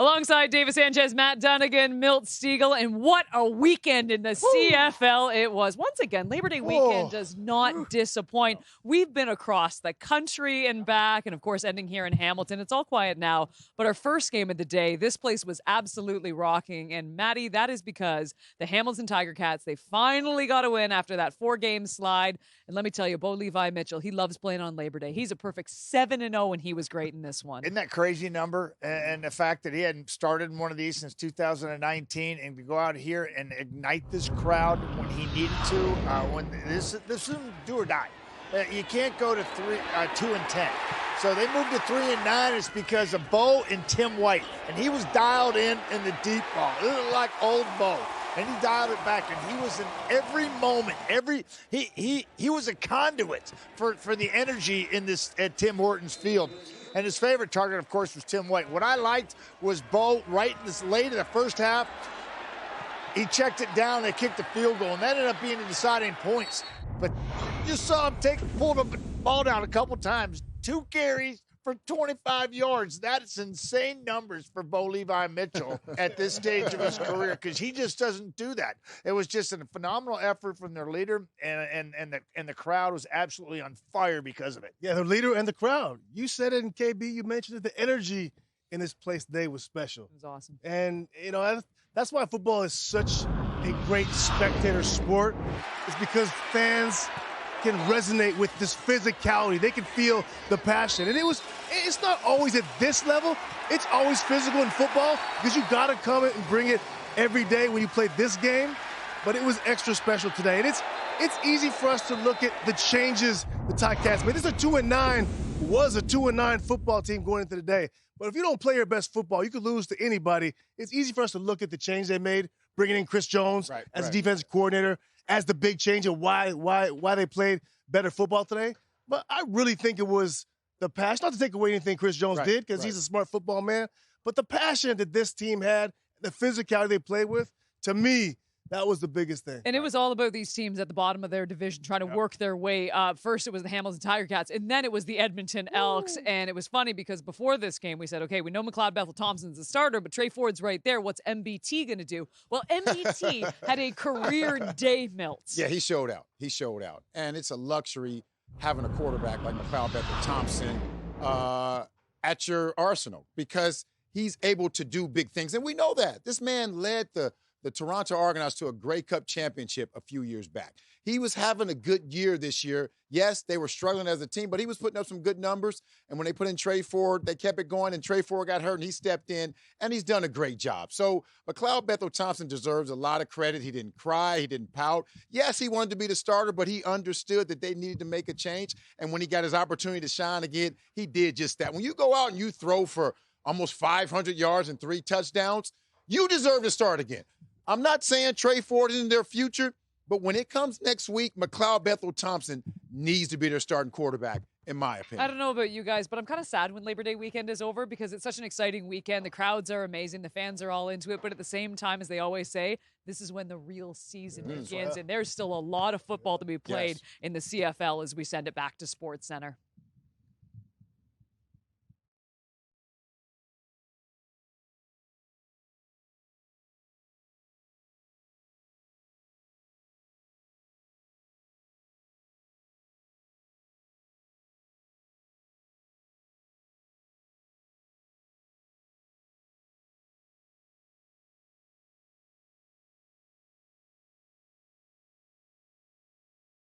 Alongside David Sanchez, Matt Dunnigan, Milt Stiegel, and what a weekend in the CFL it was. Once again, Labor Day weekend does not disappoint. We've been across the country and back, and of course ending here in Hamilton. It's all quiet now, but our first game of the day, this place was absolutely rocking. And Maddie, that is because the Hamilton Tiger Cats, they finally got a win after that 4-game slide. And let me tell you, Bo Levi Mitchell, he loves playing on Labor Day. He's a perfect 7-0, and he was great in this one. Isn't that crazy number? And the fact that he hadn't started in one of these since 2019, and to go out here and ignite this crowd when he needed to, when this is do or die. You can't go to 2-10. So they moved to 3-9. It's because of Bo and Tim White, and he was dialed in the deep ball. It was like old Bo. And he dialed it back, and he was in every moment. He was a conduit for the energy in this at Tim Hortons field. And his favorite target, of course, was Tim White. What I liked was Bo right in this late in the first half. He checked it down. They kicked the field goal, and that ended up being the deciding points. But you saw him pull the ball down a couple times. 2 carries for 25 yards. That's insane numbers for Bo Levi Mitchell at this stage of his career, because he just doesn't do that. It was just a phenomenal effort from their leader, and the crowd was absolutely on fire because of it. Yeah, the leader and the crowd. You said it in KB. You mentioned it. The energy in this place today was special. It was awesome. And, you know, that's why football is such a great spectator sport. It's because fans can resonate with this physicality. They can feel the passion. And it's not always at this level. It's always physical in football, because you got to come and bring it every day when you play this game. But it was extra special today. And it's easy for us to look at the changes the Ticats made. This is a 2-9, was a 2-9 football team going into the day. But if you don't play your best football, you could lose to anybody. It's easy for us to look at the change they made, bringing in Chris Jones as a defensive coordinator, as the big change and why they played better football today. But I really think it was the passion, not to take away anything Chris Jones did, because he's a smart football man, but the passion that this team had, the physicality they played with, to me, that was the biggest thing. And it was all about these teams at the bottom of their division trying to work their way up. First, it was the Hamilton Tiger Cats, and then it was the Edmonton Elks. And it was funny because before this game, we said, okay, we know McLeod Bethel-Thompson's the starter, but Trey Ford's right there. What's MBT going to do? Well, MBT had a career day, Milt. Yeah, he showed out. And it's a luxury having a quarterback like McLeod Bethel-Thompson at your arsenal, because he's able to do big things. And we know that. This man led the Toronto Argonauts to a Grey Cup championship a few years back. He was having a good year this year. Yes, they were struggling as a team, but he was putting up some good numbers. And when they put in Trey Ford, they kept it going, and Trey Ford got hurt, and he stepped in, and he's done a great job. So McLeod Bethel-Thompson deserves a lot of credit. He didn't cry. He didn't pout. Yes, he wanted to be the starter, but he understood that they needed to make a change. And when he got his opportunity to shine again, he did just that. When you go out and you throw for almost 500 yards and 3 touchdowns, you deserve to start again. I'm not saying Trey Ford is in their future, but when it comes next week, McLeod Bethel-Thompson needs to be their starting quarterback, in my opinion. I don't know about you guys, but I'm kind of sad when Labor Day weekend is over, because it's such an exciting weekend. The crowds are amazing. The fans are all into it. But at the same time, as they always say, this is when the real season begins. And there's still a lot of football to be played in the CFL as we send it back to SportsCenter.